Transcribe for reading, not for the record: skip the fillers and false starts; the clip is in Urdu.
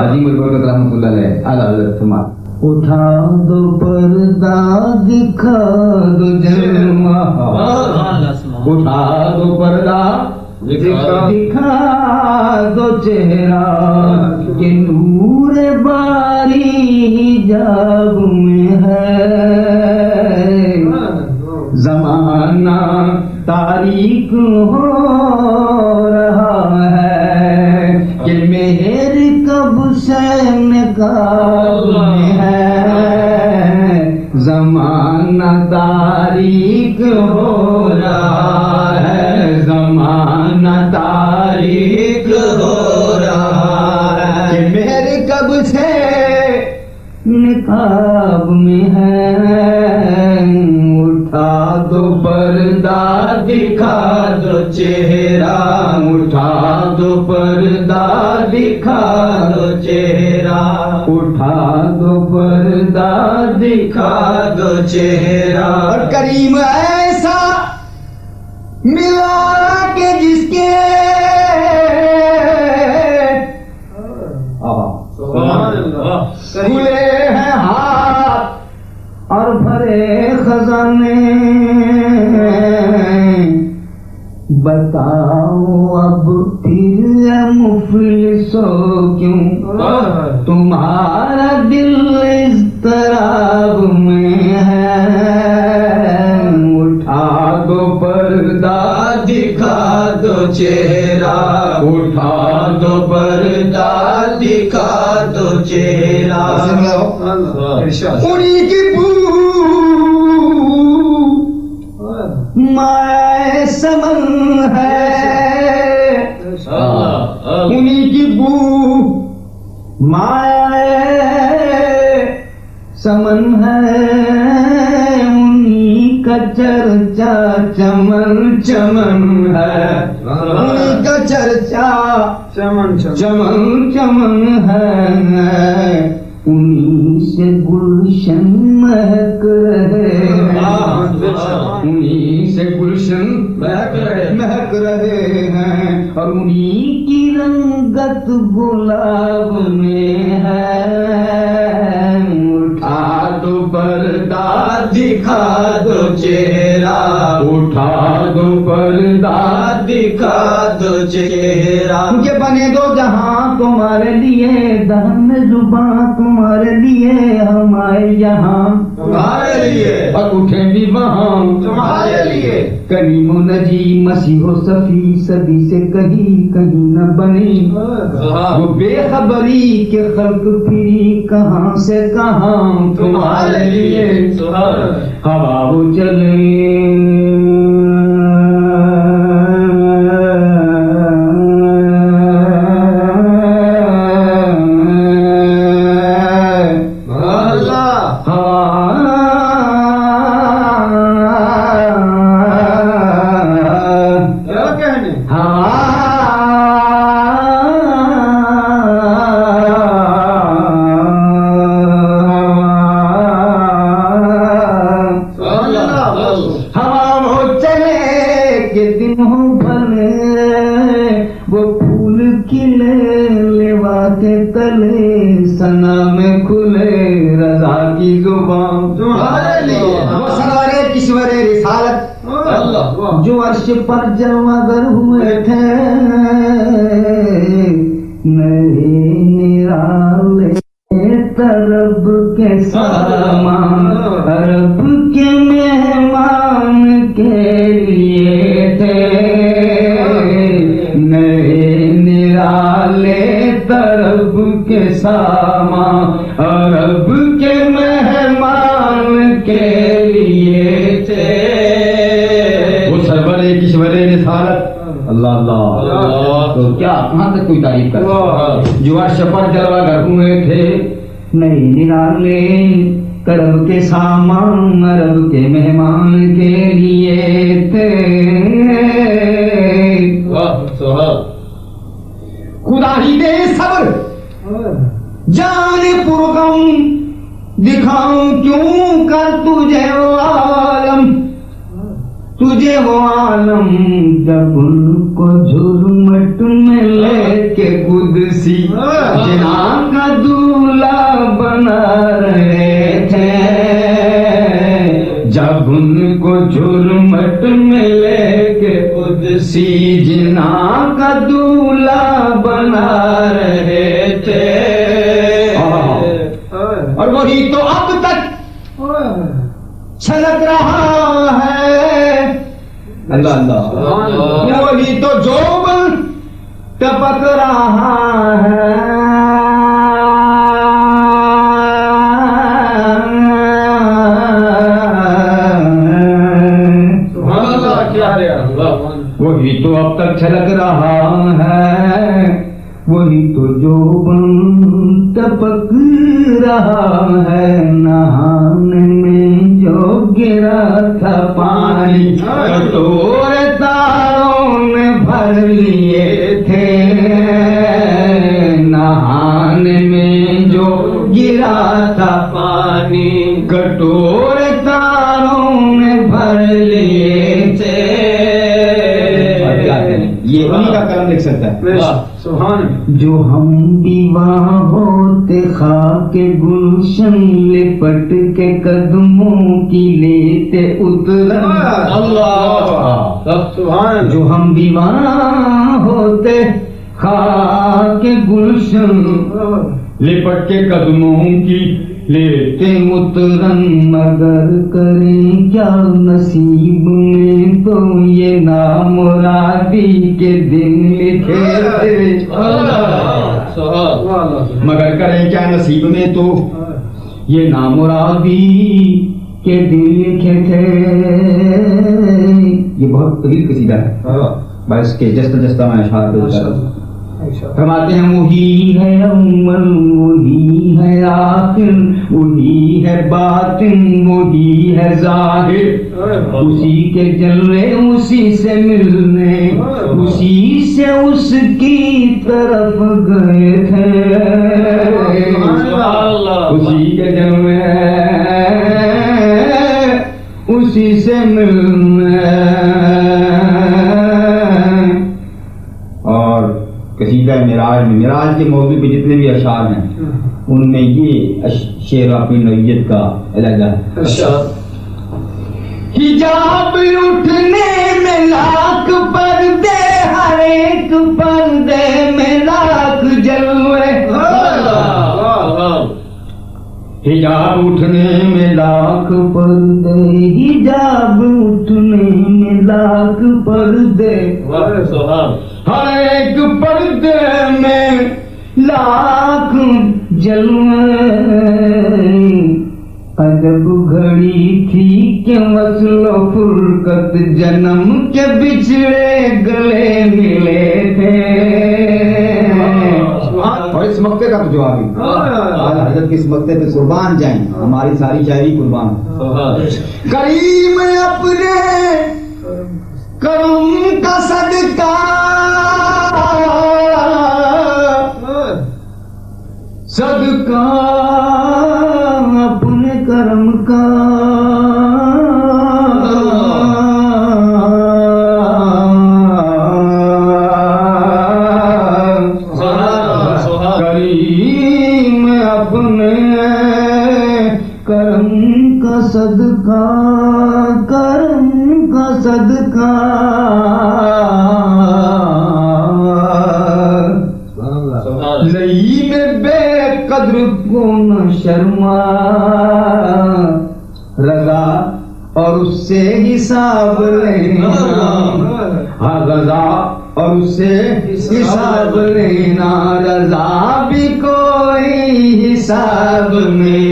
عظیم البرکت رحمۃ اللہ علیہ اعلیٰ حضرت فرماتے اٹھا دو پردہ دکھا دو جلوہ، اٹھا دو پردہ دکھا دو چہرہ کہ نور باری حجاب میں ہے، زمانہ تاریک ہو رہا ہے کہ مہر کب سے نقاب میں ہے، زمانہ تاریک ہو رہا ہے، زمانہ تاریک ہو رہا ہے کہ مہر کب سے نقاب میں ہے، اٹھا دو پردہ دکھا دو چہرہ، اٹھا دو پردہ دکھا دو چہرہ، اٹھا دو پردہ دکھا دو چہرہ، اور کریم ایسا ملا کہ جس کے کھلے ہیں ہاتھ اور بھرے خزانے، بتاؤ اب پھر مفلسو کیوں تمہارا دل اضطراب میں ہے، اٹھا دو پردہ دکھا دو چہرہ، اٹھا دو پردہ دکھا دو چہرہ، انہی کی بو مائے سمن ہے، انہی کی بو مائے سمن ہے، انہی کا چرچا چمن چمن ہے، انہی کا چرچا چمن چمن ہے، انہی سے گلشن مہک رہے ہیں، انہی سے گلشن مہک رہے ہیں، اور انہی کی رنگت گلاب میں ہے، اٹھا دو پردہ دکھا دو چہرہ، اٹھا دو پردہ دکھا دو چہرہ، یہ بنے دو جہاں تمہارے لیے، دہن زباں تمہارے لیے، ہم آئے یہاں تمہارے لیے، اور اٹھیں بھی وہاں تمہارے لیے، کریم و نجی مسیح و صفی صدی سے کہیں کہیں نہ بنی، وہ بے خبری کے خلق پھری کہاں سے کہاں تمہارے لیے، ہوا وہ چلے جو عرش پر جلوہ گر ہوئے تھے، نئے نرالے طرب کے سامان عرب کے مہمان کے لیے تھے، نئے نرالے طرب کے سامان عرب کے مہمان کے لیے تھے، اللہ اللہ، تو کیا کہاں تک کوئی تعریف کر سکتا، جو عرش پر جلوہ گر ہوئے تھے، نئے نرالے طرب کے سامان عرب کے مہمان کے لیے تھے، خدا ہی دے صبر جان پرغم، دکھاؤں کیوں کر تجھے وہ عالم، تجھے وہ عالم جب ان کو جھرمٹ میں لے قدسی جنان کا دولہا بنا رہے تھے، جب ان کو جھرمٹ میں لے کے قدسی جنان کا دولہا بنا رہے تھے، اور وہی تو اب تک چھلک رہا ہے، اللہ اللہ، وہی تو جوبن ٹپک رہا ہے، وہی تو اب تک چھلک رہا ہے، وہی تو جوبن ٹپک رہا ہے، نہانے میں جو گرا تھا پانی کٹور تاروں نے بھر لیے تھے، نہانے میں جو گرا تھا پانی کٹور تاروں نے بھر لیے تھے، یہ انہی کا کرم لکھ سکتا ہے، سبحان، جو ہم دیواں ہوتے خاک گلشن لپٹ کے قدموں کی لیتے اترن، اللہ سبحان، جو ہم دیواں ہوتے خاک گلشن لپٹ کے قدموں کی لیتے اترن، مگر کریں کیا نصیب میں تو یہ نامرادی کے دن لکھے تھے، مگر کریں کیا نصیب میں تو یہ نامرادی کے دن لکھے تھے، یہ بہت طویل قصیدہ ہے، بس کے جستہ جستہ میں اشعار پیش کر فرماتے ہیں، وہی ہے اول، وہی ہے آخر، وہی ہے باطن، وہی ہے ظاہر، اسی کے جلوے اسی سے ملنے، اسی سے اس کی طرف گئے تھے، اسی کے جلوے اسی سے ملنے، اور قصیدہ معراج میں معراج کے موضوع پہ جتنے بھی اشعار ہیں ان میں یہ شعر اپنی نوعیت کا علیحدہ ہے، حجاب اٹھنے میں لاکھ پردے، ہر ایک پردے میں لاکھ جلوے، حجاب اٹھنے میں لاکھ پردے، حجاب اٹھنے میں لاکھ پردے، ہر ایک پردے میں لاکھ جلوے، عجب گھڑی تھی کہ وصل و فرقت جنم کے بچھڑے گلے ملے تھے، اور اس مقطع کا تو جواب ہی اعلیٰ حضرت کے اس مقطع پہ قربان جائیں، ہماری ساری شاعری قربان، کریم اپنے کرم کا صدقہ، صدقہ اپنے کرم کا، کریم اپنے کرم کا صدقہ، کرم کا صدقہ، لئی میں بے قدر کو نہ شرما، رضا اور اس سے حساب لینا، ہاں رضا اور اس سے حساب لینا، رضا بھی کوئی حساب میں